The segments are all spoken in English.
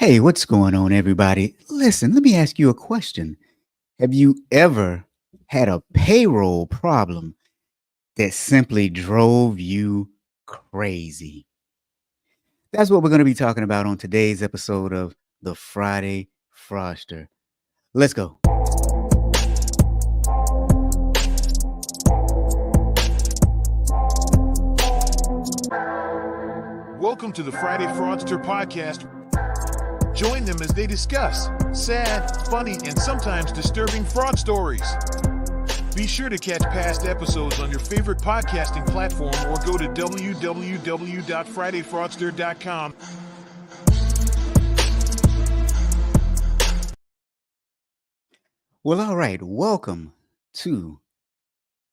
Hey, what's going on, everybody? Listen, let me ask you a question. Have you ever had a payroll problem that simply drove you crazy? That's what we're going to be talking about on today's episode of the Friday Fraudster. Let's go. Welcome to the Friday Fraudster podcast. Join them as they discuss sad, funny, and sometimes disturbing fraud stories. Be sure to catch past episodes on your favorite podcasting platform or go to www.fridayfraudster.com. Well, all right. Welcome to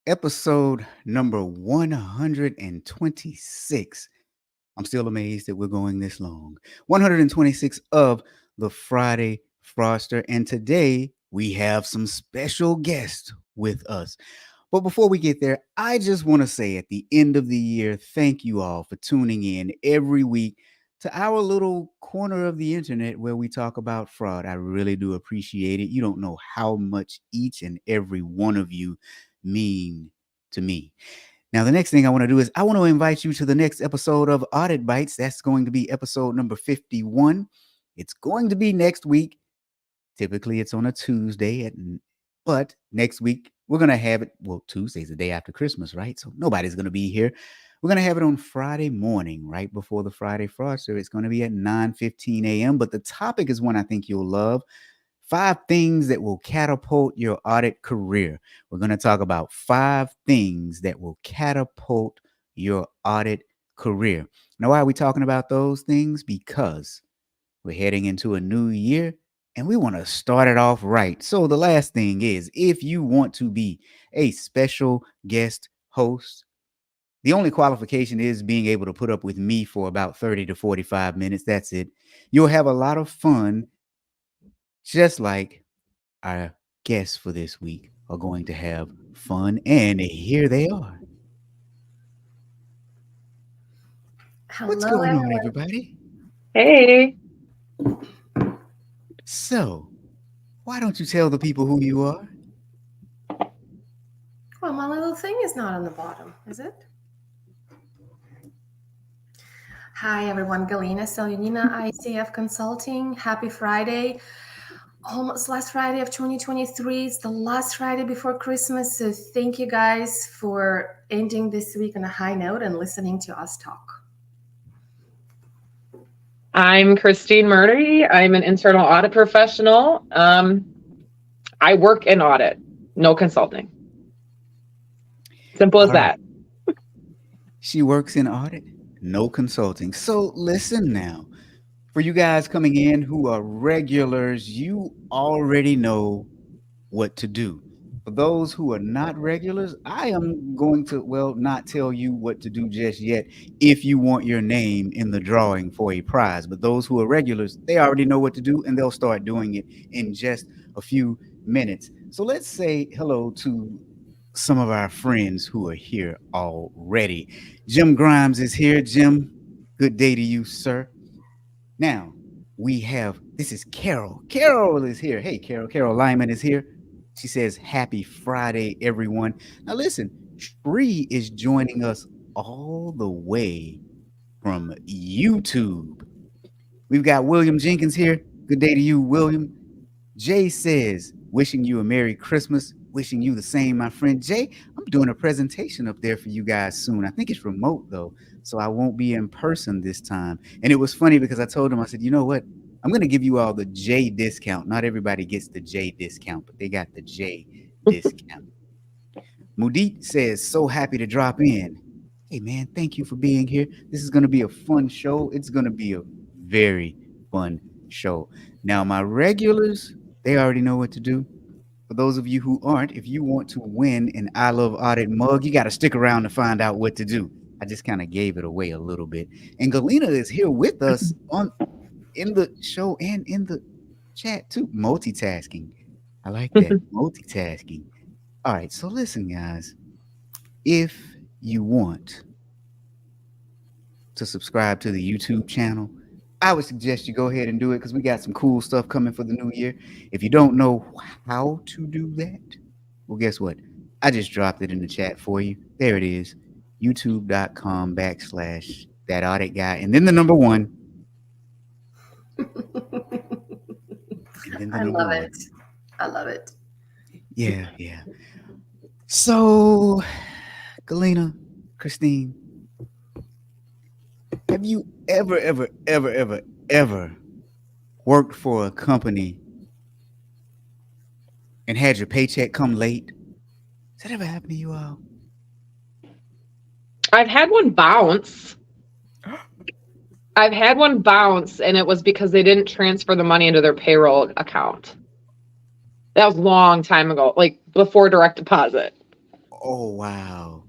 episode number 126. I'm still amazed that we're going this long. 126 of the Friday Fraudster. And today we have some special guests with us. But before we get there, I just want to say at the end of the year, thank you all for tuning in every week to our little corner of the internet where we talk about fraud. I really do appreciate it. You don't know how much each and every one of you mean to me. Now, the next thing I want to do is I want to invite you to the next episode of Audit Bites. That's going to be episode number 51. It's going to be next week. Typically, it's on a Tuesday, but next week we're going to have it. Well, Tuesday's the day after Christmas, right? So nobody's going to be here. We're going to have it on Friday morning, right before the Friday Fraudster. It's going to be at 9:15 a.m. But the topic is one I think you'll love. 5 things that will catapult your audit career. We're going to talk about 5 things that will catapult your audit career. Now, why are we talking about those things? Because we're heading into a new year and we want to start it off right. So, the last thing is if you want to be a special guest host, the only qualification is being able to put up with me for about 30 to 45 minutes. That's it. You'll have a lot of fun, just like our guests for this week are going to have fun. And here they are. What's Hello, going on, everyone. everybody? Hey, So, why don't you tell the people who you are? Well, my little thing is not on the bottom, is it? Hi, everyone. Galina Selyanina, ICF Consulting. Happy Friday. Almost last Friday of 2023. It's the last Friday before Christmas. So thank you guys for ending this week on a high note and listening to us talk. I'm Christine Murray. I'm an internal audit professional. I work in audit, no consulting. Simple as All right. that. She works in audit, no consulting. So, listen now. For you guys coming in who are regulars, you already know what to do. For those who are not regulars, I am going to, well, not tell you what to do just yet if you want your name in the drawing for a prize. But those who are regulars, they already know what to do and they'll start doing it in just a few minutes. So let's say hello to some of our friends who are here already. Jim Grimes is here. Jim, good day to you, sir. Now, this is Carol. Carol is here. Hey, Carol. Carol Lyman is here. She says, Happy Friday, everyone. Now, listen, Shree is joining us all the way from YouTube. We've got William Jenkins here. Good day to you, William. Jay says, wishing you a Merry Christmas. Wishing you the same, my friend. Jay, I'm doing a presentation up there for you guys soon. I think it's remote, though, so I won't be in person this time. And it was funny because I told him, I said, you know what? I'm going to give you all the J discount. Not everybody gets the J discount, but they got the J discount. Mudit says, so happy to drop in. Hey, man, thank you for being here. This is going to be a fun show. It's going to be a very fun show. Now, my regulars, they already know what to do. For those of you who aren't, if you want to win an I Love Audit mug, you got to stick around to find out what to do. I just kind of gave it away a little bit. And Galina is here with us in the show and in the chat too. Multitasking. I like that. Multitasking. All right. So listen, guys. If you want to subscribe to the YouTube channel, I would suggest you go ahead and do it because we got some cool stuff coming for the new year. If you don't know how to do that, well, guess what? I just dropped it in the chat for you. There it is. YouTube.com/ that audit guy. And then the number one. And then the I number love one. it. I love it. Yeah, yeah. So, Galena, Christine, have you ever worked for a company and had your paycheck come late? Has that ever happened to you all? I've had one bounce. And it was because they didn't transfer the money into their payroll account. That was a long time ago, like before direct deposit. Oh, wow.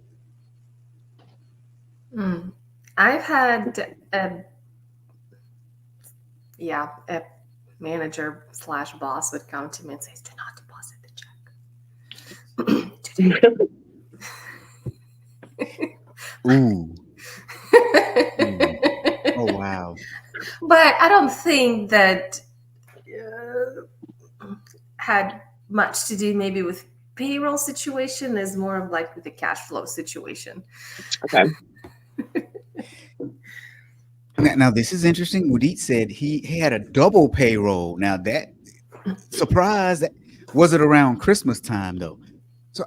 I've had a manager / boss would come to me and say, "Do not deposit the check today." Ooh. Oh, wow. But I don't think that had much to do maybe with payroll situation. Is more of like with the cash flow situation. Okay. Now this is interesting. Udit said he had a double payroll. Now that surprise, that was it around Christmas time though. So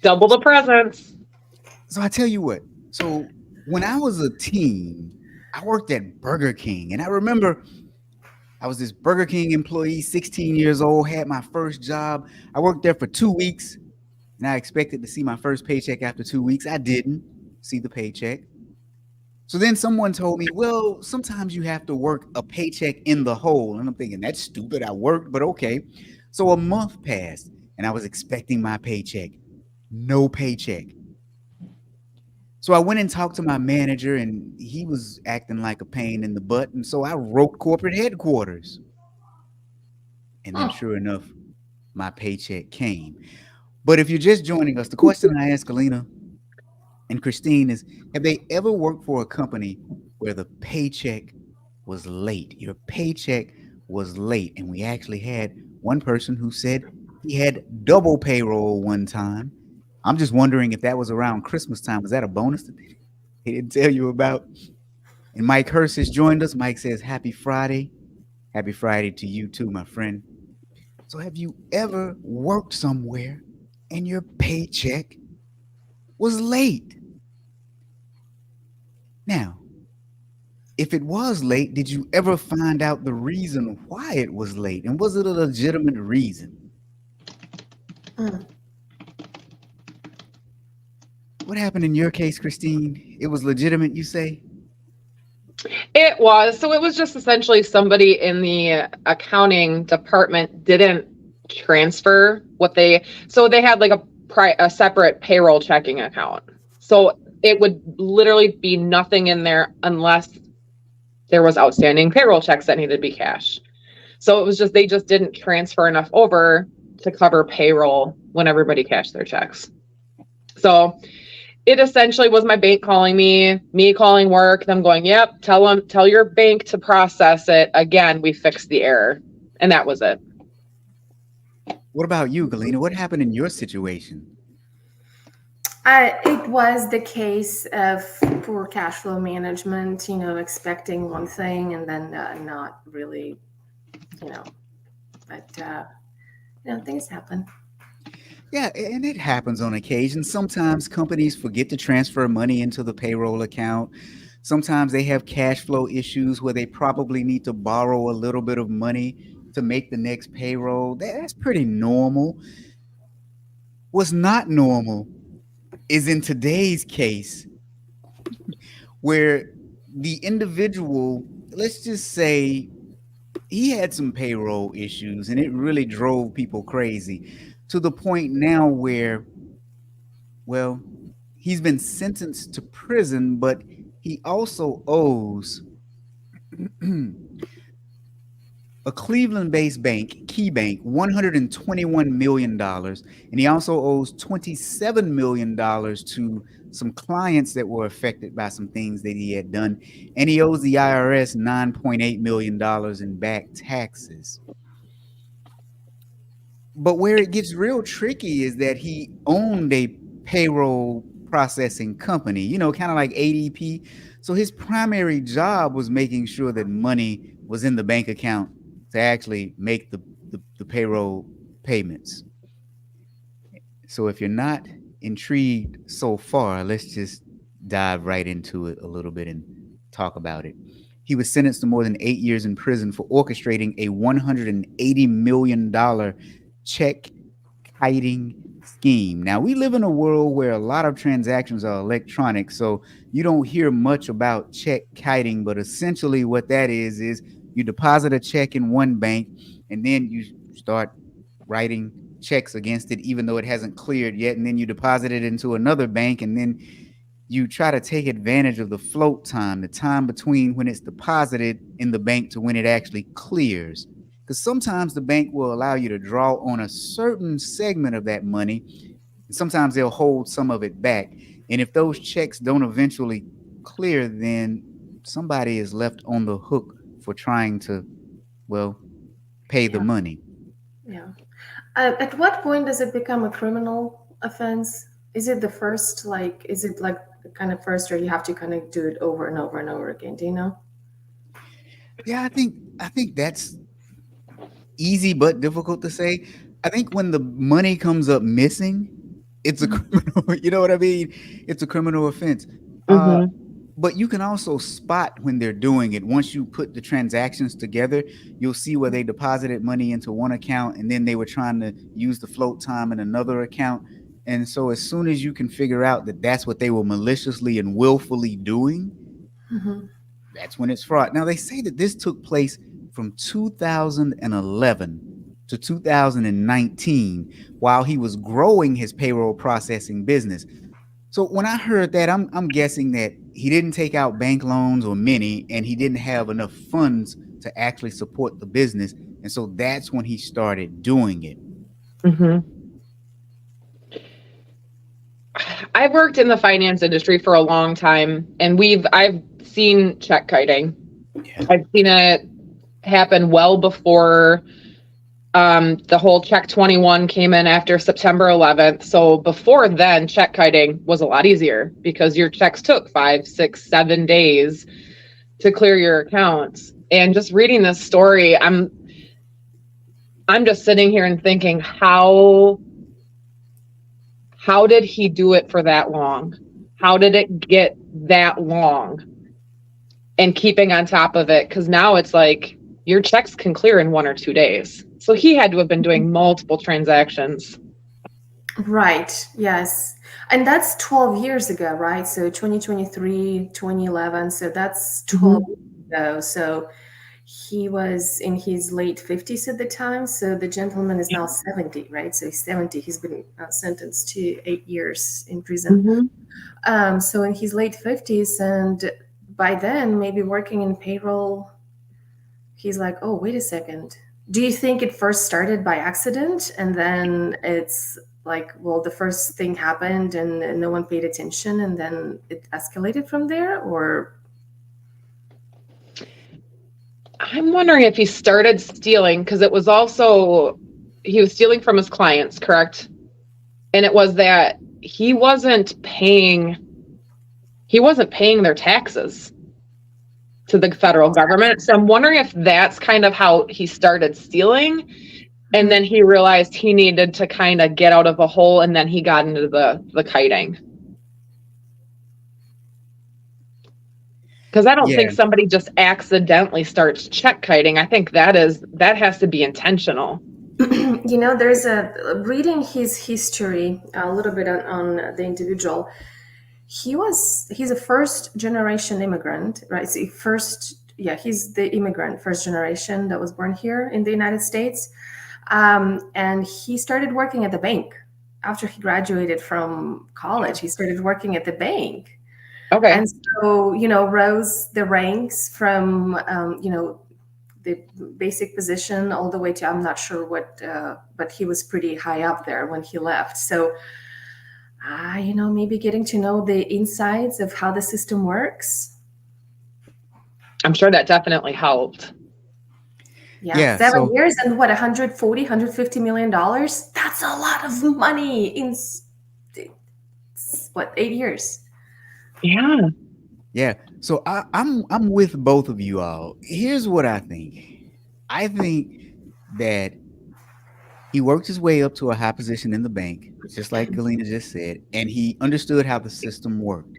Double the presents. So I tell you what. So when I was a teen, I worked at Burger King, and I remember I was this Burger King employee, 16 years old, had my first job. I worked there for 2 weeks, and I expected to see my first paycheck after 2 weeks. I didn't see the paycheck. So then someone told me, well, sometimes you have to work a paycheck in the hole. And I'm thinking, that's stupid. I worked, but okay. So a month passed, and I was expecting my paycheck. No paycheck. So I went and talked to my manager, and he was acting like a pain in the butt. And so I wrote corporate headquarters. And then sure enough, my paycheck came. But if you're just joining us, the question I asked Galena and Christine is, have they ever worked for a company where the paycheck was late? Your paycheck was late. And we actually had one person who said he had double payroll one time. I'm just wondering if that was around Christmas time. Was that a bonus that he didn't tell you about? And Mike Hurst has joined us. Mike says, happy Friday. Happy Friday to you too, my friend. So have you ever worked somewhere and your paycheck was late? Now, if it was late, did you ever find out the reason why it was late? And was it a legitimate reason? What happened in your case, Christine? It was legitimate, you say? It was. So it was just essentially somebody in the accounting department didn't transfer what so they had like a separate payroll checking account. So it would literally be nothing in there unless there was outstanding payroll checks that needed to be cashed. So it was just, they just didn't transfer enough over to cover payroll when everybody cashed their checks. So it essentially was my bank calling me calling work, them going, yep, tell your bank to process it. Again, we fixed the error. And that was it. What about you, Galena? What happened in your situation? It was the case of poor cash flow management, expecting one thing and then not really, but, things happen. Yeah, and it happens on occasion. Sometimes companies forget to transfer money into the payroll account. Sometimes they have cash flow issues where they probably need to borrow a little bit of money to make the next payroll. That's pretty normal. What's not normal is in today's case where the individual, let's just say he had some payroll issues and it really drove people crazy to the point now where, well, he's been sentenced to prison, but he also owes a Cleveland-based bank, KeyBank, $121 million, and he also owes $27 million to some clients that were affected by some things that he had done, and he owes the IRS $9.8 million in back taxes. But where it gets real tricky is that he owned a payroll processing company, kind of like ADP. So his primary job was making sure that money was in the bank account to actually make the payroll payments. So if you're not intrigued so far, let's just dive right into it a little bit and talk about it. He was sentenced to more than 8 years in prison for orchestrating a $180 million check kiting scheme. Now, we live in a world where a lot of transactions are electronic, so you don't hear much about check kiting, but essentially what that is you deposit a check in one bank and then you start writing checks against it, even though it hasn't cleared yet, and then you deposit it into another bank, and then you try to take advantage of the float time, the time between when it's deposited in the bank to when it actually clears. Because sometimes the bank will allow you to draw on a certain segment of that money, and sometimes they'll hold some of it back. And if those checks don't eventually clear, then somebody is left on the hook for trying to, well, pay the money. Yeah. At what point does it become a criminal offense? Is it the first, is it like the kind of first, or you have to kind of do it over and over and over again? Do you know? Yeah, I think that's easy but difficult to say. I think when the money comes up missing, it's a criminal. You know what I mean? It's a criminal offense. But you can also spot when they're doing it. Once you put the transactions together, you'll see where they deposited money into one account and then they were trying to use the float time in another account. And so as soon as you can figure out that that's what they were maliciously and willfully doing, that's when it's fraud. Now, they say that this took place from 2011 to 2019 while he was growing his payroll processing business. So when I heard that, I'm guessing that he didn't take out bank loans or many, and he didn't have enough funds to actually support the business. And so that's when he started doing it. I've worked in the finance industry for a long time, and I've seen check kiting. Yeah. I've seen it happen well before the whole Check 21 came in after September 11th. So before then, check kiting was a lot easier because your checks took 5, 6, 7 days to clear your accounts. And just reading this story, I'm just sitting here and thinking, how did he do it for that long? How did it get that long? And keeping on top of it, because now it's like your checks can clear in 1 or 2 days. So he had to have been doing multiple transactions. Right. Yes. And that's 12 years ago, right? So 2023, 2011. So that's 12 years ago. So he was in his late 50s at the time. So the gentleman is now 70, right? So he's 70. He's been sentenced to 8 years in prison. So in his late 50s, and by then, maybe working in payroll, he's like, oh, wait a second. Do you think it first started by accident and then it's like, well, the first thing happened and no one paid attention and then it escalated from there? Or I'm wondering if he started stealing because he was stealing from his clients, correct? And it was that he wasn't paying their taxes to the federal government. So I'm wondering if that's kind of how he started stealing. And then he realized he needed to kind of get out of a hole, and then he got into the kiting. Because I don't think somebody just accidentally starts check kiting. I think that has to be intentional. There's reading his history a little bit on the individual. He's a first generation immigrant, right? So he's the immigrant, first generation that was born here in the United States. And he started working at the bank after he graduated from college. He started working at the bank. Okay. And so, rose the ranks from, the basic position all the way to, I'm not sure what, but he was pretty high up there when he left. So maybe getting to know the insides of how the system works. I'm sure that definitely helped. Yeah, Yeah. 7 years and what, 140, $150 million? That's a lot of money in what, 8 years? Yeah. Yeah. So I'm with both of you all. Here's what I think. I think that he worked his way up to a high position in the bank, just like Galena just said, and he understood how the system worked.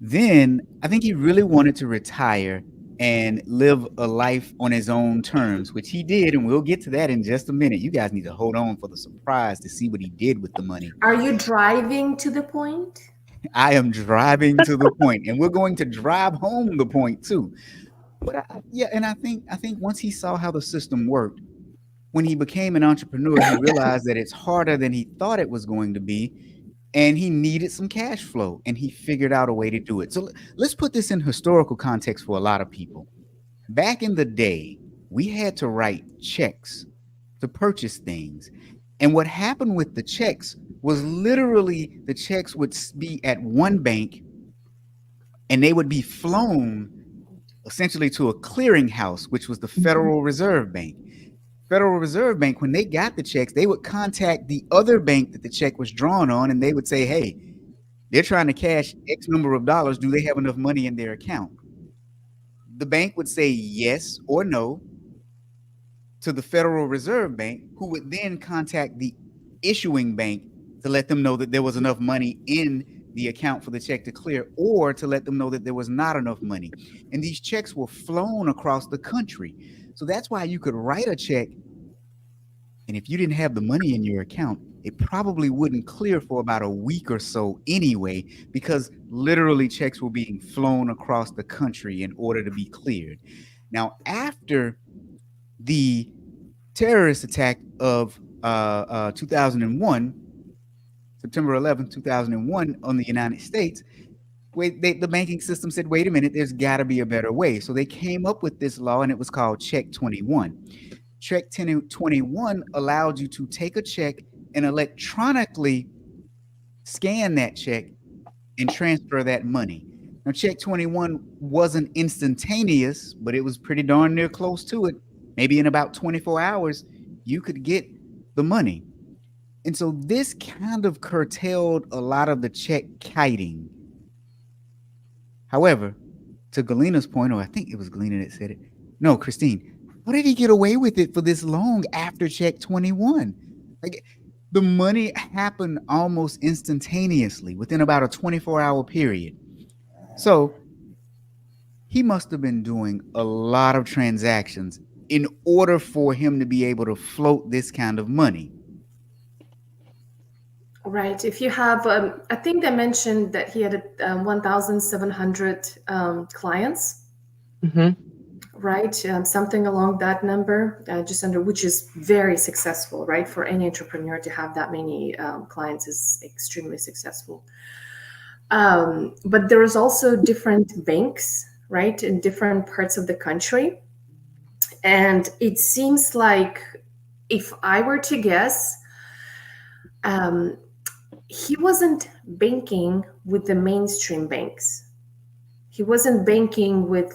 Then I think he really wanted to retire and live a life on his own terms, which he did, and we'll get to that in just a minute. You guys need to hold on for the surprise to see what he did with the money. Are you driving to the point? I am driving to the point, and we're going to drive home the point too. But yeah, and I think once he saw how the system worked, when he became an entrepreneur, he realized that it's harder than he thought it was going to be, and he needed some cash flow, and he figured out a way to do it. So let's put this in historical context for a lot of people. Back in the day, we had to write checks to purchase things. And what happened with the checks was literally the checks would be at one bank and they would be flown essentially to a clearinghouse, which was the Federal Reserve Bank. Federal Reserve Bank, when they got the checks, they would contact the other bank that the check was drawn on, and they would say, hey, they're trying to cash X number of dollars. Do they have enough money in their account? The bank would say yes or no to the Federal Reserve Bank, who would then contact the issuing bank to let them know that there was enough money in the account for the check to clear, or to let them know that there was not enough money. And these checks were flown across the country. So that's why you could write a check, and if you didn't have the money in your account, it probably wouldn't clear for about a week or so anyway, because literally checks were being flown across the country in order to be cleared. Now, after the terrorist attack of 2001, September 11th, 2001, on the United States, the banking system said, wait a minute, there's got to be a better way. So they came up with this law, and it was called Check 21. Check 21 allowed you to take a check and electronically scan that check and transfer that money. Now, Check 21 wasn't instantaneous, but it was pretty darn near close to it. Maybe in about 24 hours, you could get the money. And so this kind of curtailed a lot of the check kiting. However, to Galena's point, or I think it was Galena that said it. No, Christine, how did he get away with it for this long after Check 21? Like, the money happened almost instantaneously within about a 24-hour period. So he must have been doing a lot of transactions in order for him to be able to float this kind of money. Right. If you have, I think they mentioned that he had 1,700 clients, right? Something along that number, just under, which is very successful, right? For any entrepreneur to have that many clients is extremely successful. But there is also different banks, right, in different parts of the country. And it seems like, if I were to guess, he wasn't banking with the mainstream banks. He wasn't banking with,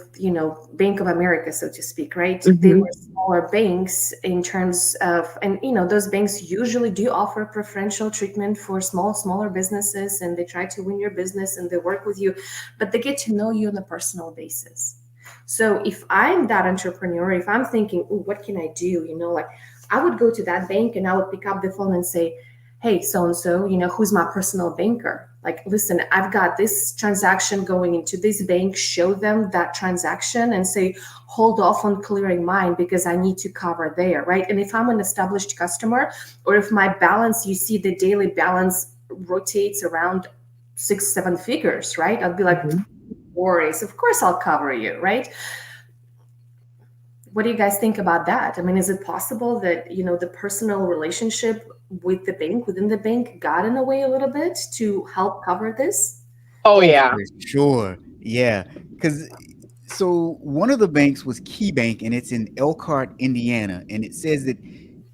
Bank of America, so to speak, right? They were smaller banks in terms of, and those banks usually do offer preferential treatment for smaller businesses, and they try to win your business and they work with you, but they get to know you on a personal basis. So if I'm that entrepreneur, if I'm thinking, oh, what can I do? Like, I would go to that bank and I would pick up the phone and say, hey, so-and-so, who's my personal banker? Like, listen, I've got this transaction going into this bank, show them that transaction and say, hold off on clearing mine because I need to cover there, right? And if I'm an established customer, or if my balance, you see the daily balance rotates around 6-7 figures, right? I'll be like, worries, of course I'll cover you, right? What do you guys think about that? I mean, is it possible that, the personal relationship with the bank, within the bank, got in the way a little bit to help cover this? Oh, yeah. For sure. Yeah. Because so one of the banks was Key Bank, and it's in Elkhart, Indiana. And it says that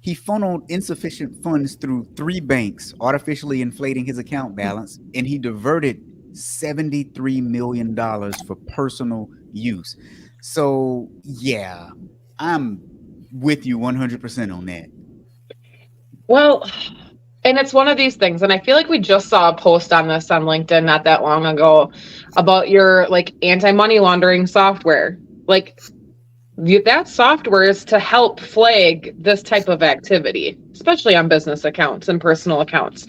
He funneled insufficient funds through 3 banks, artificially inflating his account balance, and he diverted $73 million for personal use. So, yeah, I'm with you 100% on that. Well, and it's one of these things, and I feel like we just saw a post on this on LinkedIn not that long ago about your like anti-money laundering software. Like that software is to help flag this type of activity, especially on business accounts and personal accounts.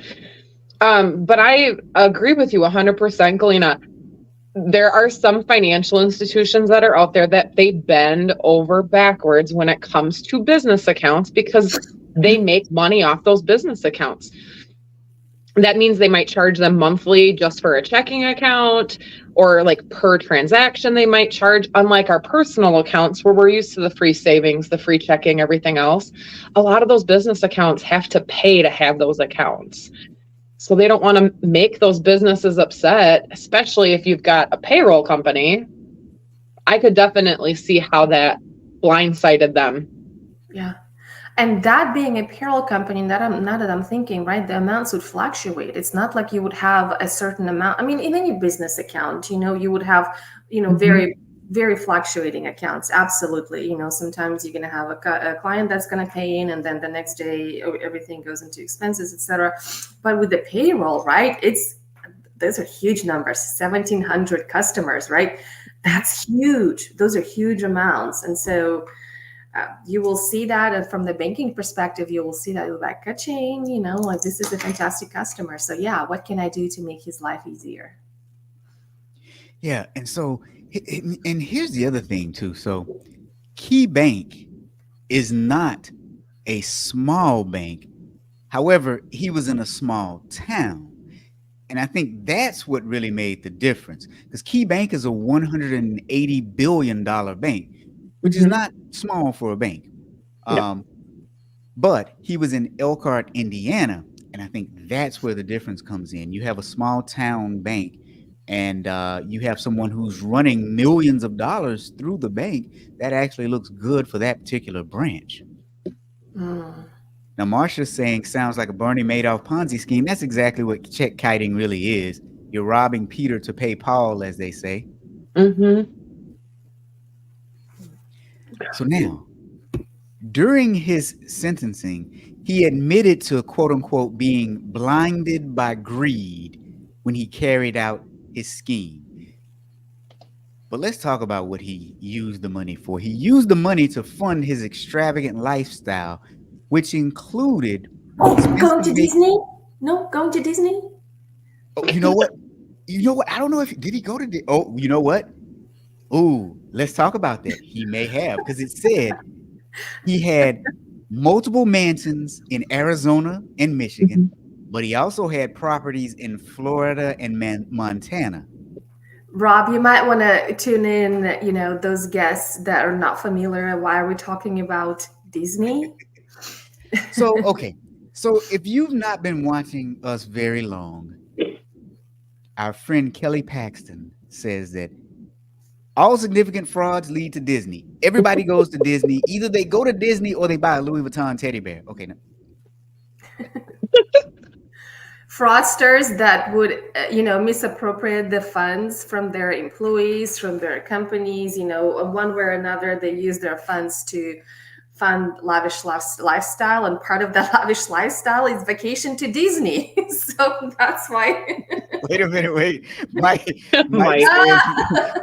But I agree with you 100%, Galena. There are some financial institutions that are out there that they bend over backwards when it comes to business accounts because they make money off those business accounts. That means they might charge them monthly just for a checking account, or like per transaction they might charge, unlike our personal accounts where we're used to the free savings, the free checking, everything else. A lot of those business accounts have to pay to have those accounts. So they don't want to make those businesses upset, especially if you've got a payroll company. I could definitely see how that blindsided them. Yeah. And that being a payroll company, now that I'm thinking, right, the amounts would fluctuate. It's not like you would have a certain amount. I mean, in any business account, you would have, very, very fluctuating accounts. Absolutely. Sometimes you're going to have a client that's going to pay in, and then the next day everything goes into expenses, etc. But with the payroll, right, those are huge numbers, 1,700 customers, right? That's huge. Those are huge amounts. And so you will see that, and from the banking perspective, you will see that like a chain, like this is a fantastic customer. So yeah, what can I do to make his life easier? Yeah, and so, and here's the other thing too. So, Key Bank is not a small bank. However, he was in a small town. And I think that's what really made the difference. Because Key Bank is a $180 billion bank, which is not small for a bank. But he was in Elkhart, Indiana. And I think that's where the difference comes in. You have a small town bank, and you have someone who's running millions of dollars through the bank. That actually looks good for that particular branch. Now, Marsha's saying sounds like a Bernie Madoff Ponzi scheme. That's exactly what check kiting really is. You're robbing Peter to pay Paul, as they say. So now, during his sentencing, he admitted to, quote unquote, being blinded by greed when he carried out his scheme. But let's talk about what he used the money for. He used the money to fund his extravagant lifestyle, which included going to Disney? No, going to Disney? Oh, you know what? I don't know if did he go to you know what? Oh, let's talk about that. He may have, because it said he had multiple mansions in Arizona and Michigan, but he also had properties in Florida and Montana. Rob, you might want to tune in, those guests that are not familiar. Why are we talking about Disney? So, okay. So if you've not been watching us very long, our friend Kelly Paxton says that all significant frauds lead to Disney. Everybody goes to Disney. Either they go to Disney or they buy a Louis Vuitton teddy bear. Okay. Now. Fraudsters that would, misappropriate the funds from their employees, from their companies, one way or another, they use their funds to fund lavish lifestyle, and part of that lavish lifestyle is vacation to Disney. So that's why. Wait a minute. Mike says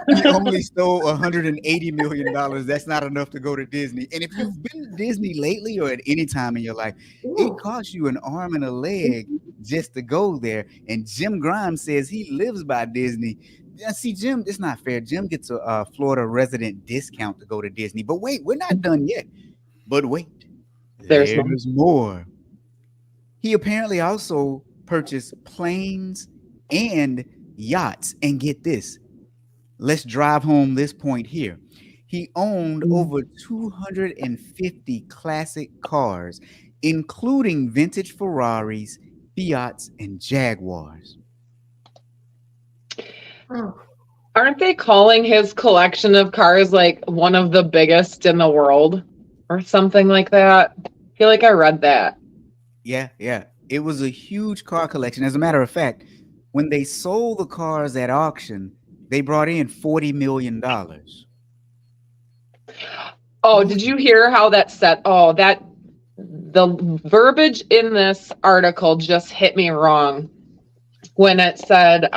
he only stole $180 million. That's not enough to go to Disney. And if you've been to Disney lately or at any time in your life, it costs you an arm and a leg just to go there. And Jim Grimes says he lives by Disney. See, Jim, it's not fair. Jim gets a Florida resident discount to go to Disney. But wait, we're not done yet. But wait, there's more. He apparently also purchased planes and yachts. And get this, let's drive home this point here. He owned over 250 classic cars, including vintage Ferraris, Fiats, and Jaguars. Aren't they calling his collection of cars like one of the biggest in the world or something like that? feel like I read that. Yeah, yeah. It was a huge car collection. As a matter of fact, when they sold the cars at auction, they brought in $40 million. Oh, did you hear how that said? Oh, that the verbiage in this article just hit me wrong when it said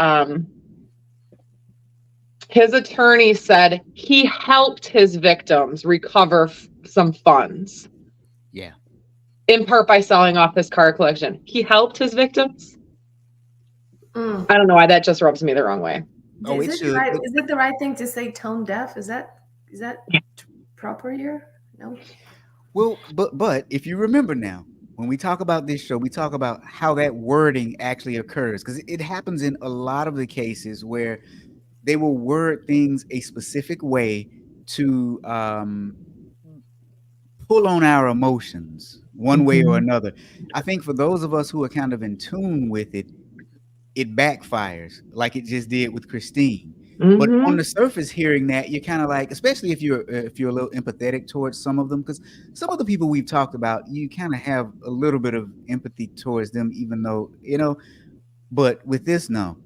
his attorney said he helped his victims recover some funds. Yeah. In part by selling off his car collection. He helped his victims? I don't know why that just rubs me the wrong way. Oh, Is it it should. right? Is it the right thing to say tone deaf? Is that proper here? No. Well, but if you remember now, when we talk about this show, we talk about how that wording actually occurs because it happens in a lot of the cases where they will word things a specific way to pull on our emotions one way or another. I think for those of us who are kind of in tune with it, it backfires like it just did with Christine. But on the surface, hearing that, you're kind of like, especially if you're a little empathetic towards some of them, because some of the people we've talked about, you kind of have a little bit of empathy towards them, even though But with this, no.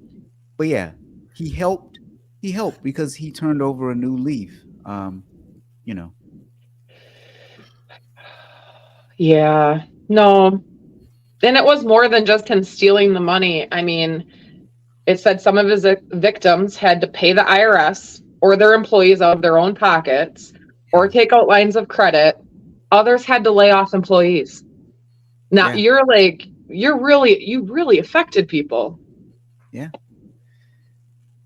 But yeah, he helped. He helped because he turned over a new leaf. You know. Yeah, no. And it was more than just him stealing the money. I mean, it said some of his victims had to pay the IRS or their employees out of their own pockets or take out lines of credit. Others had to lay off employees. Now you really affected people. Yeah.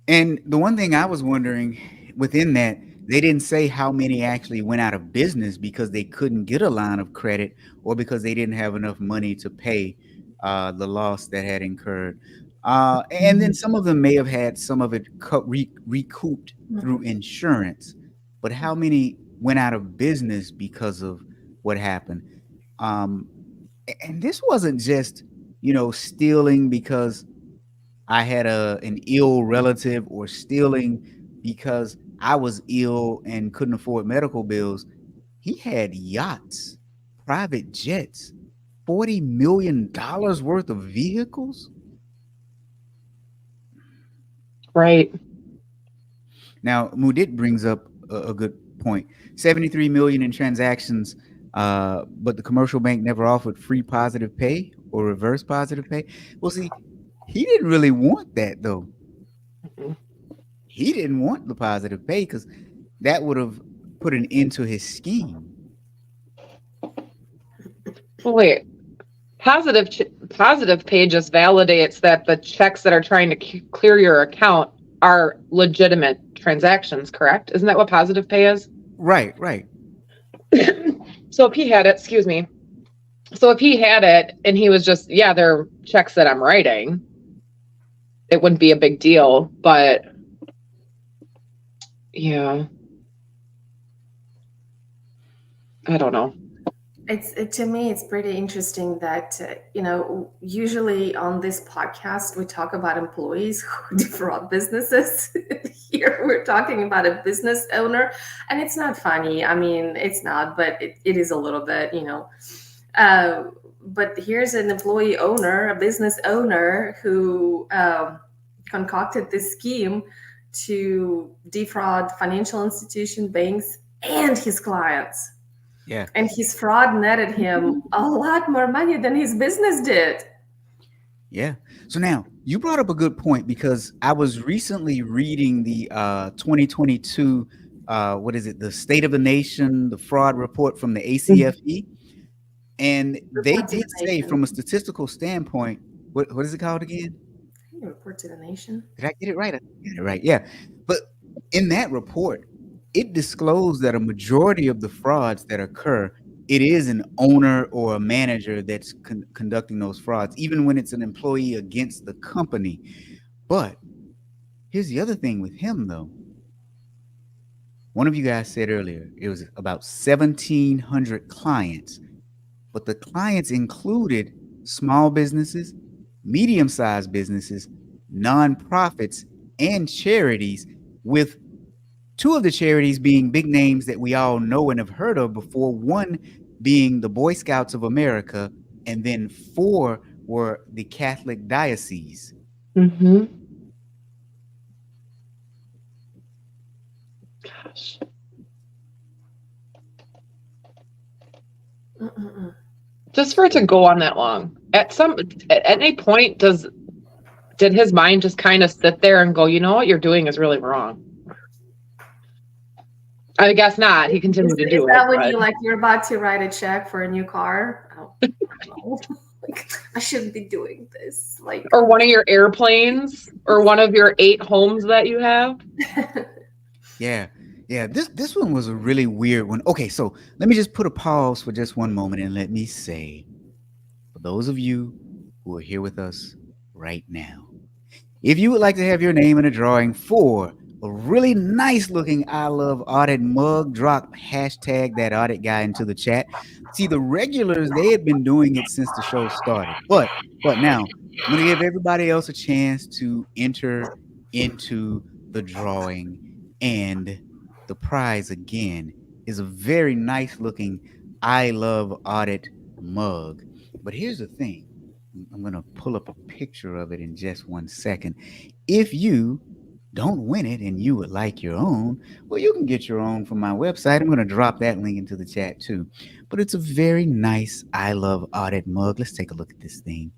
And the one thing I was wondering within that, they didn't say how many actually went out of business because they couldn't get a line of credit or because they didn't have enough money to pay the loss that had incurred. And then some of them may have had some of it recouped through insurance. But how many went out of business because of what happened? And this wasn't just, stealing because I had an ill relative or stealing because I was ill and couldn't afford medical bills. He had yachts, private jets, $40 million worth of vehicles. Right. Now, Mudit brings up a good point. 73 million in transactions, but the commercial bank never offered free positive pay or reverse positive pay. Well, see, he didn't really want that, though. He didn't want the positive pay because that would have put an end to his scheme. Well, wait. Positive pay just validates that the checks that are trying to clear your account are legitimate transactions, correct? Isn't that what positive pay is? Right. So if he had it, excuse me. So if he had it and he was just, they're checks that I'm writing, it wouldn't be a big deal. But yeah, I don't know. To me, it's pretty interesting that, usually on this podcast, we talk about employees who defraud businesses. Here we're talking about a business owner, and it's not funny. I mean, it's not, but it is a little bit, but here's an employee owner, a business owner who concocted this scheme to defraud financial institution, banks, and his clients. Yeah. And his fraud netted him a lot more money than his business did. Yeah. So now you brought up a good point because I was recently reading the 2022, the State of the Nation, the fraud report from the ACFE. And they did say from a statistical standpoint, what is it called again? Report to the Nation. Did I get it right? I get it right. Yeah. But in that report, it disclosed that a majority of the frauds that occur, it is an owner or a manager that's conducting those frauds, even when it's an employee against the company. But here's the other thing with him, though. One of you guys said earlier, it was about 1,700 clients, but the clients included small businesses, medium-sized businesses, nonprofits, and charities, with two of the charities being big names that we all know and have heard of before, one being the Boy Scouts of America, and then 4 were the Catholic diocese. Mm-hmm. Gosh. Mm-mm-mm. Just for it to go on that long. At any point did his mind just kind of sit there and go, you know what you're doing is really wrong? I guess not. He Is, continued to is do it, that when but you're about to write a check for a new car? Oh, no. Like, I shouldn't be doing this. Like, or one of your airplanes or one of your 8 homes that you have. Yeah. Yeah, this one was a really weird one. Okay, so let me just put a pause for just one moment and let me say, for those of you who are here with us right now, if you would like to have your name in a drawing for a really nice looking I Love Audit mug, drop hashtag that audit guy into the chat. See, the regulars, they had been doing it since the show started. But now I'm gonna give everybody else a chance to enter into the drawing. And the prize again is a very nice looking I Love Audit mug. But here's the thing. I'm going to pull up a picture of it in just 1 second. If you don't win it and you would like your own, well, you can get your own from my website. I'm going to drop that link into the chat too. But it's a very nice I Love Audit mug. Let's take a look at this thing.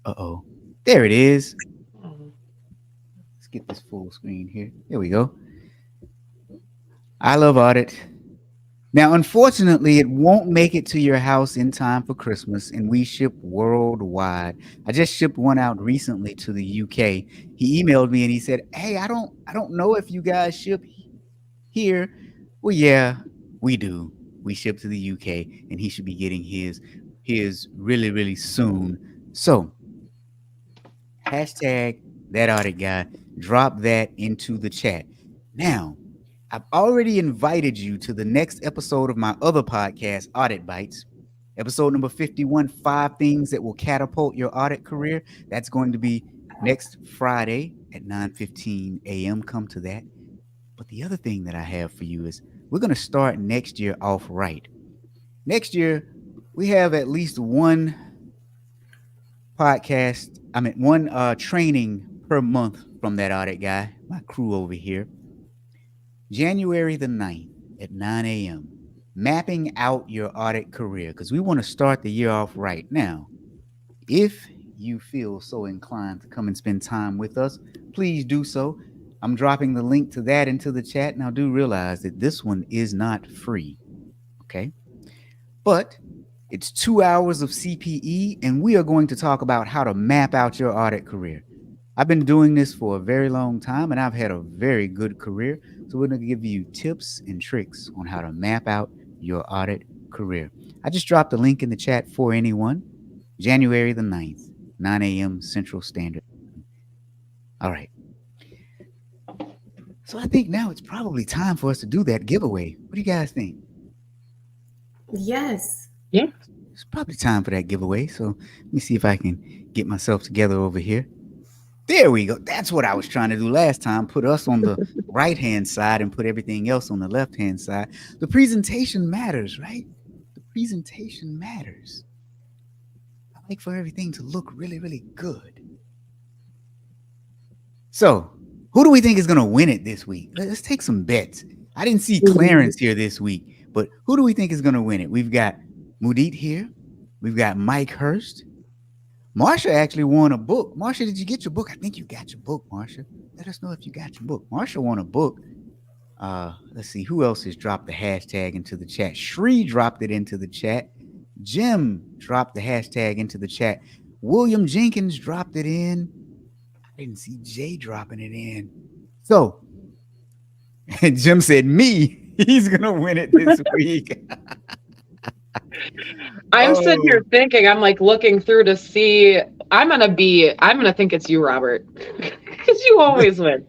Uh-oh. There it is. Let's get this full screen here. There we go. I Love Audit. Now, unfortunately, it won't make it to your house in time for Christmas, and we ship worldwide. I just shipped one out recently to the UK. He emailed me and he said, "Hey, I don't know if you guys ship here." Well, yeah, we do. We ship to the UK, and he should be getting his really, really soon. So, hashtag that audit guy. Drop that into the chat. Now, I've already invited you to the next episode of my other podcast, Audit Bites. Episode number 51, 5 things that will catapult your audit career. That's going to be next Friday at 9:15 a.m. Come to that. But the other thing that I have for you is we're going to start next year off right. Next year, we have at least one one training per month from that audit guy, my crew over here. January the 9th at 9 a.m., mapping out your audit career because we want to start the year off right. Now, if you feel so inclined to come and spend time with us, please do so. I'm dropping the link to that into the chat. Now, do realize that this one is not free, okay? But it's 2 hours of CPE, and we are going to talk about how to map out your audit career. I've been doing this for a very long time, and I've had a very good career. So we're going to give you tips and tricks on how to map out your audit career. I just dropped a link in the chat for anyone. January the 9th, 9 a.m. Central Standard. All right. So I think now it's probably time for us to do that giveaway. What do you guys think? yes. Yeah. It's probably time for that giveaway. So let me see if I can get myself together over here. There we go. That's what I was trying to do last time. Put us on the right-hand side and put everything else on the left-hand side. The presentation matters, right? The presentation matters. I like for everything to look really, really good. So, who do we think is going to win it this week? Let's take some bets. I didn't see Clarence here this week, but who do we think is going to win it? We've got Mudit here. We've got Mike Hurst. Marsha actually won a book. Marsha, did you get your book? I think you got your book, Marsha. Let us know if you got your book. Marsha won a book. Let's see, who else has dropped the hashtag into the chat? Shree dropped it into the chat. Jim dropped the hashtag into the chat. William Jenkins dropped it in. I didn't see Jay dropping it in. So, Jim said me. He's going to win it this week. I'm sitting here thinking, I'm like looking through to see, I'm going to think it's you, Robert, because you always win.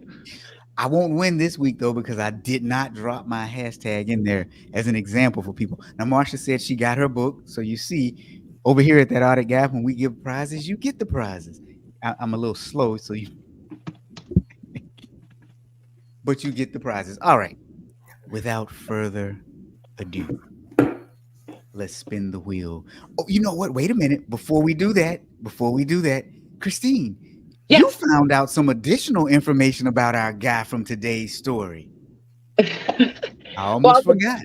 I won't win this week, though, because I did not drop my hashtag in there as an example for people. Now, Marsha said she got her book. So you see, over here at that Audit Gap, when we give prizes, you get the prizes. I'm a little slow, so you... but you get the prizes. All right. Without further ado, let's spin the wheel. Oh, you know what? Wait a minute. Before we do that, Christine, you Yes. found out some additional information about our guy from today's story. I almost Well, forgot.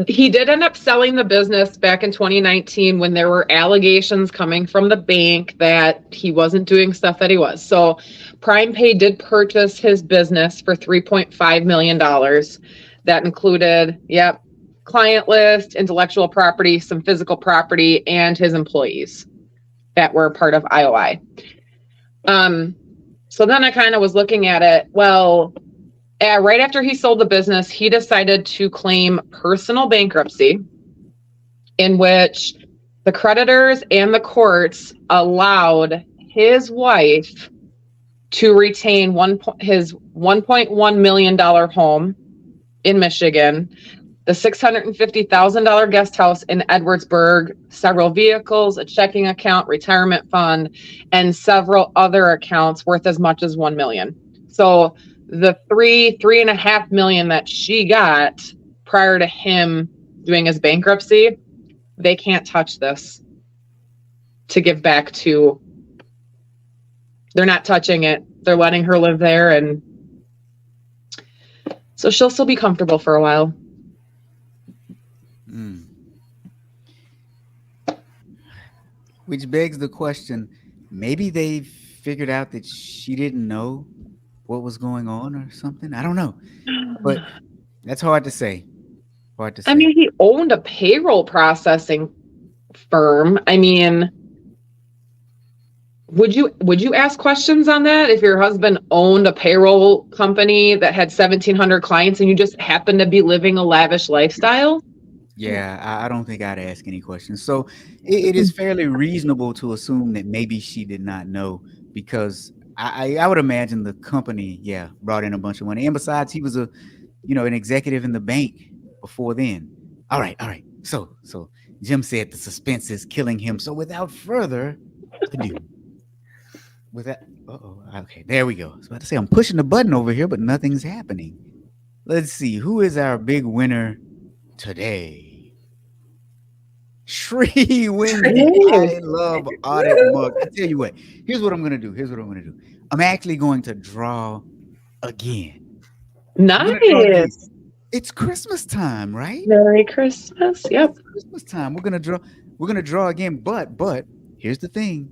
he did end up selling the business back in 2019 when there were allegations coming from the bank that he wasn't doing stuff that he was. So PrimePay did purchase his business for $3.5 million. That included, yep, client list, intellectual property, some physical property, and his employees that were part of IOI. So then I kind of was looking at it. Well, right after he sold the business, he decided to claim personal bankruptcy, in which the creditors and the courts allowed his wife to retain his $1.1 million home in Michigan, the $650,000 guest house in Edwardsburg, several vehicles, a checking account, retirement fund, and several other accounts worth as much as $1 million. So the three and a half million that she got prior to him doing his bankruptcy, they can't touch this to give back to. They're not touching it. They're letting her live there, and so she'll still be comfortable for a while. Which begs the question, maybe they figured out that she didn't know what was going on or something. I don't know. But that's hard to say. Hard to say. I mean, he owned a payroll processing firm. I mean, would you ask questions on that if your husband owned a payroll company that had 1,700 clients and you just happened to be living a lavish lifestyle? Yeah, I don't think I'd ask any questions. So it is fairly reasonable to assume that maybe she did not know, because I would imagine the company, yeah, brought in a bunch of money. And besides, he was an executive in the bank before then. All right. So Jim said the suspense is killing him. So without further ado, okay, there we go. I was about to say I'm pushing the button over here, but nothing's happening. Let's see, who is our big winner today? Shree wins the I Love Audit mug. I tell you what, here's what I'm gonna do. I'm actually going to draw again. Nice. It's Christmas time, right? Merry Christmas. Yep. It's Christmas time. We're gonna draw again, but here's the thing.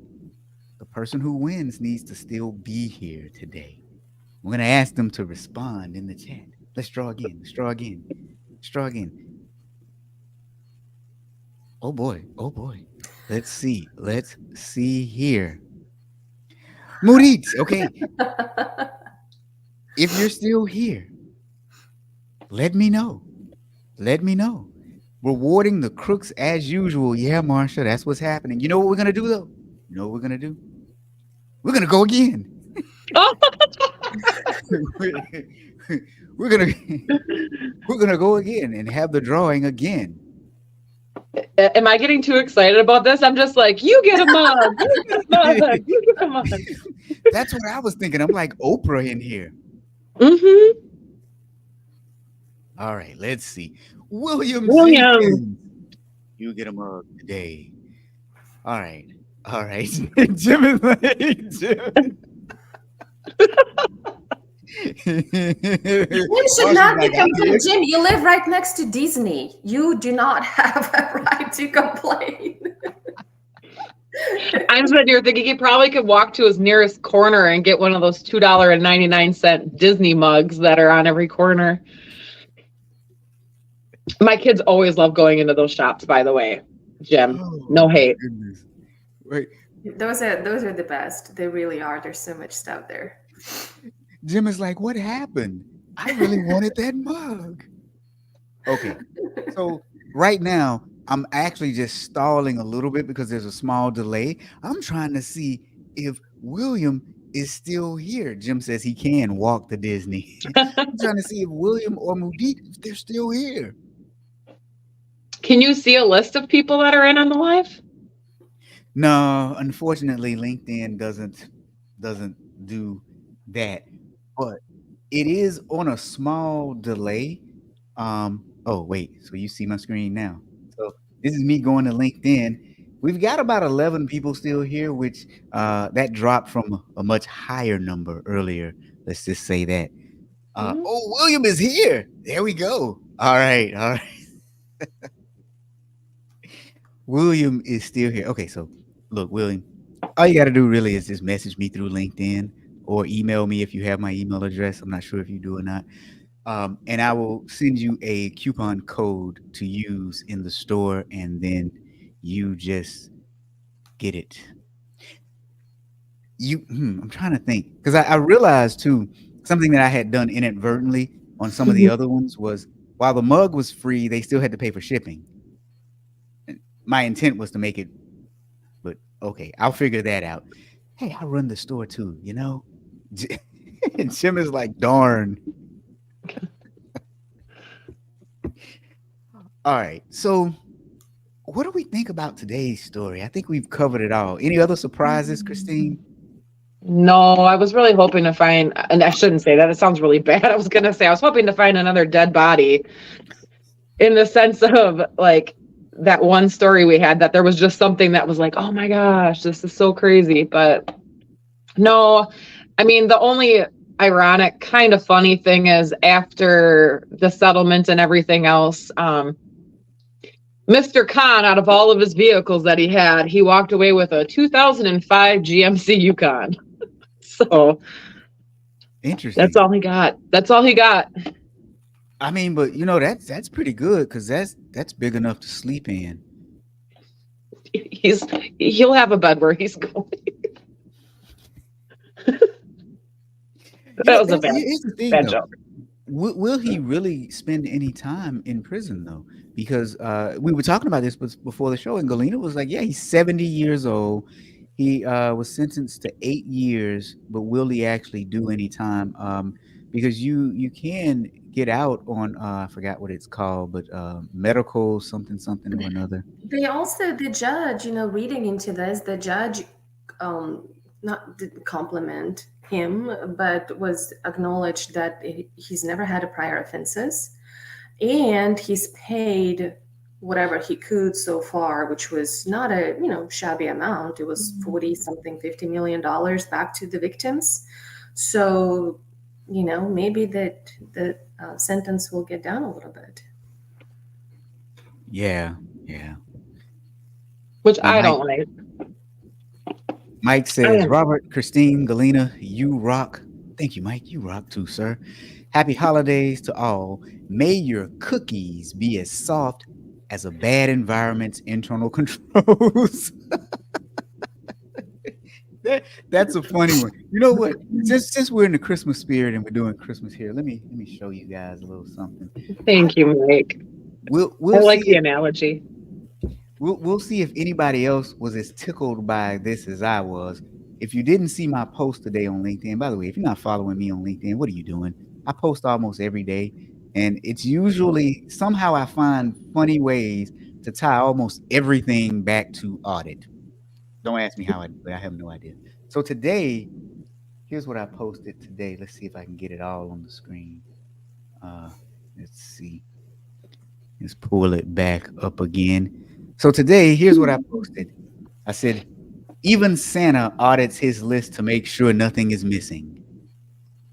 The person who wins needs to still be here today. We're gonna ask them to respond in the chat. Let's draw again. Oh boy. Let's see here. Muritz, okay. If you're still here, let me know. Rewarding the crooks as usual. Yeah, Marsha, that's what's happening. You know what we're gonna do though? We're gonna go again. Oh. we're gonna go again and have the drawing again. Am I getting too excited about this? I'm just like, you get a mug. You get a mug. That's what I was thinking. I'm like Oprah in here. Mm-hmm. All right, let's see. William. Jenkins, you get a mug today. All right. Jim is like, Jim. You should not be complaining, Jim. You live right next to Disney. You do not have a right to complain. I'm sitting here thinking he probably could walk to his nearest corner and get one of those $2.99 Disney mugs that are on every corner. My kids always love going into those shops, by the way, Jim. No hate. Wait. Those are the best. They really are. There's so much stuff there. Jim is like, what happened? I really wanted that mug. Okay. So right now, I'm actually just stalling a little bit because there's a small delay. I'm trying to see if William is still here. Jim says he can walk to Disney. I'm trying to see if William or Mudit, if they're still here. Can you see a list of people that are in on the live? No, unfortunately, LinkedIn doesn't do that. But it is on a small delay. Oh, wait. So you see my screen now. So This is me going to LinkedIn. We've got about 11 people still here, which that dropped from a much higher number earlier. Let's just say that. Mhm. Oh, William is here. There we go. All right. All right. William is still here. Okay, so look, William, all you got to do really is just message me through LinkedIn or email me if you have my email address. I'm not sure if you do or not. And I will send you a coupon code to use in the store, and then you just get it. I'm trying to think because I realized too something that I had done inadvertently on some of the other ones was while the mug was free, they still had to pay for shipping. And my intent was to make it, but okay, I'll figure that out. Hey, I run the store too, you know? And Jim is like, darn. All right. So, what do we think about today's story? I think we've covered it all. Any other surprises, Christine? No, I was really hoping to find, and I shouldn't say that. It sounds really bad. I was going to say, I was hoping to find another dead body in the sense of like that one story we had, that there was just something that was like, oh my gosh, this is so crazy. But no, I mean, the only ironic, kind of funny thing is after the settlement and everything else, Mr. Khan, out of all of his vehicles that he had, he walked away with a 2005 GMC Yukon. So Interesting. that's all he got. That's all he got. I mean, but you know that's pretty good because that's big enough to sleep in. He'll have a bed where he's going. That was a Here's the thing, bad though. joke. Will he really spend any time in prison though? Because we were talking about this before the show, and Galena was like, "Yeah, he's 70 years old. He was sentenced to 8 years, but will he actually do any time? Because you can get out on I forgot what it's called, but medical something or another. They also, the judge, reading into this, the judge not didn't compliment him, but was acknowledged that he's never had a prior offenses, and he's paid whatever he could so far, which was not a shabby amount. It was 40 something, $50 million back to the victims. So maybe that the sentence will get down a little bit. Yeah. Which Now, I don't like. Mike says, Robert, Christine, Galena, you rock. Thank you, Mike. You rock too, sir. Happy holidays to all. May your cookies be as soft as a bad environment's internal controls. That's a funny one. You know what? Since we're in the Christmas spirit and we're doing Christmas here, let me show you guys a little something. Thank you, Mike. We'll I like see the analogy. We'll see if anybody else was as tickled by this as I was. If you didn't see my post today on LinkedIn, by the way, if you're not following me on LinkedIn, what are you doing? I post almost every day, and it's usually somehow I find funny ways to tie almost everything back to audit. Don't ask me how I do it. I have no idea. So today, here's what I posted today. Let's see if I can get it all on the screen. Let's see. Let's pull it back up again. So today, here's what I posted. I said, even Santa audits his list to make sure nothing is missing.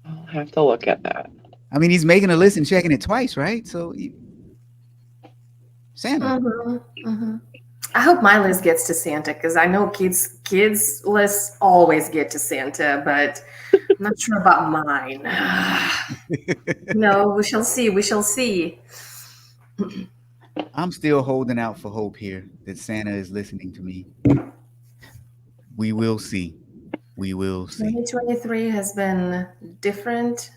I'll have to look at that. I mean, he's making a list and checking it twice, right? So, Santa. I hope my list gets to Santa, because I know kids' lists always get to Santa, but I'm not sure about mine. No, we shall see. We shall see. I'm still holding out for hope here that Santa is listening to me. We will see. We will see. 2023 has been different,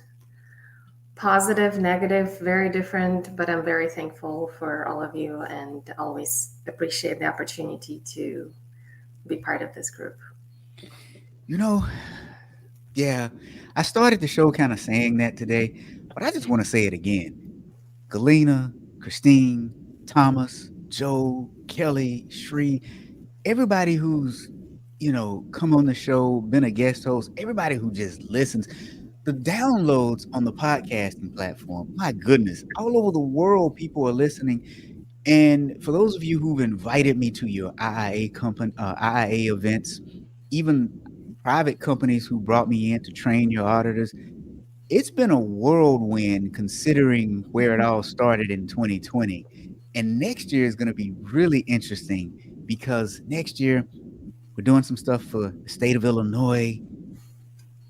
positive, negative, very different, but I'm very thankful for all of you and always appreciate the opportunity to be part of this group. Yeah, I started the show kind of saying that today, but I just want to say it again. Galena, Christine, Thomas, Joe, Kelly, Shree, everybody who's, come on the show, been a guest host, everybody who just listens, the downloads on the podcasting platform, my goodness, all over the world, people are listening. And for those of you who've invited me to your IIA company, IIA events, even private companies who brought me in to train your auditors, it's been a whirlwind considering where it all started in 2020. And next year is going to be really interesting because next year we're doing some stuff for the state of Illinois.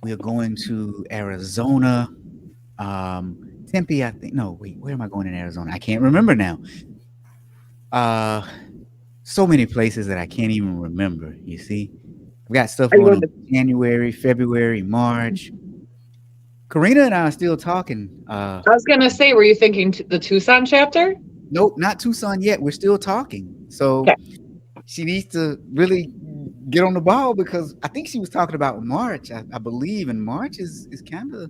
We are going to Arizona, Tempe, I think. No, wait, where am I going in Arizona? I can't remember now. Uh, so many places that I can't even remember. You see, I've got stuff Are you going going on to? January, February, March. Karina and I are still talking. I was going to say, were you thinking the Tucson chapter? Nope, not Tucson yet. We're still talking. So Okay. she needs to really get on the ball because I think she was talking about March. I believe, and March is kind of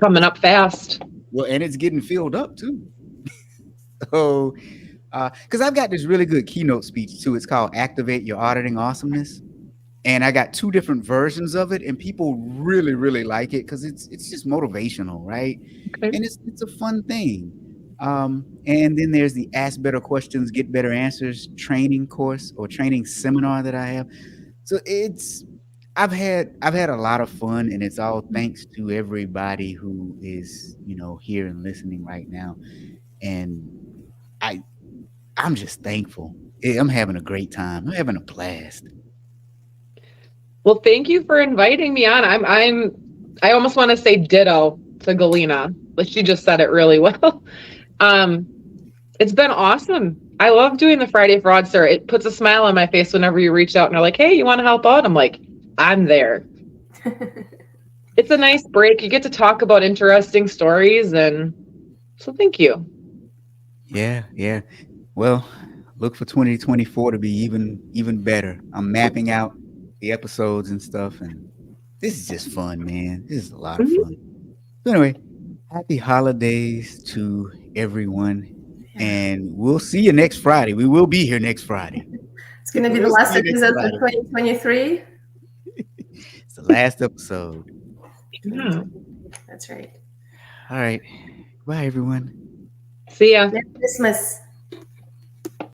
Coming up fast. well, and it's getting filled up too. So, because I've got this really good keynote speech too. It's called "Activate Your Auditing Awesomeness," and I got two different versions of it, and people really like it because it's just motivational, right? Okay. And it's a fun thing. And then there's the Ask Better Questions, Get Better Answers training course or training seminar that I have. So I've had a lot of fun, and it's all thanks to everybody who is here and listening right now. And I'm just thankful. I'm having a great time. I'm having a blast. Well, thank you for inviting me on. I almost want to say ditto to Galena, but she just said it really well. It's been awesome. I love doing the Friday Fraudster. It puts a smile on my face whenever you reach out and are like, hey, you want to help out? I'm like, I'm there. It's a nice break. You get to talk about interesting stories, and so thank you. Yeah. Well, look for 2024 to be even better. I'm mapping out the episodes and stuff, and this is just fun, man. This is a lot of fun. So anyway, happy holidays to everyone, and we'll see you next Friday. We will be here next Friday. It's going to be the last episode of 2023. It's the last episode. Yeah. That's right. All right. Bye, everyone. See ya. Merry Christmas.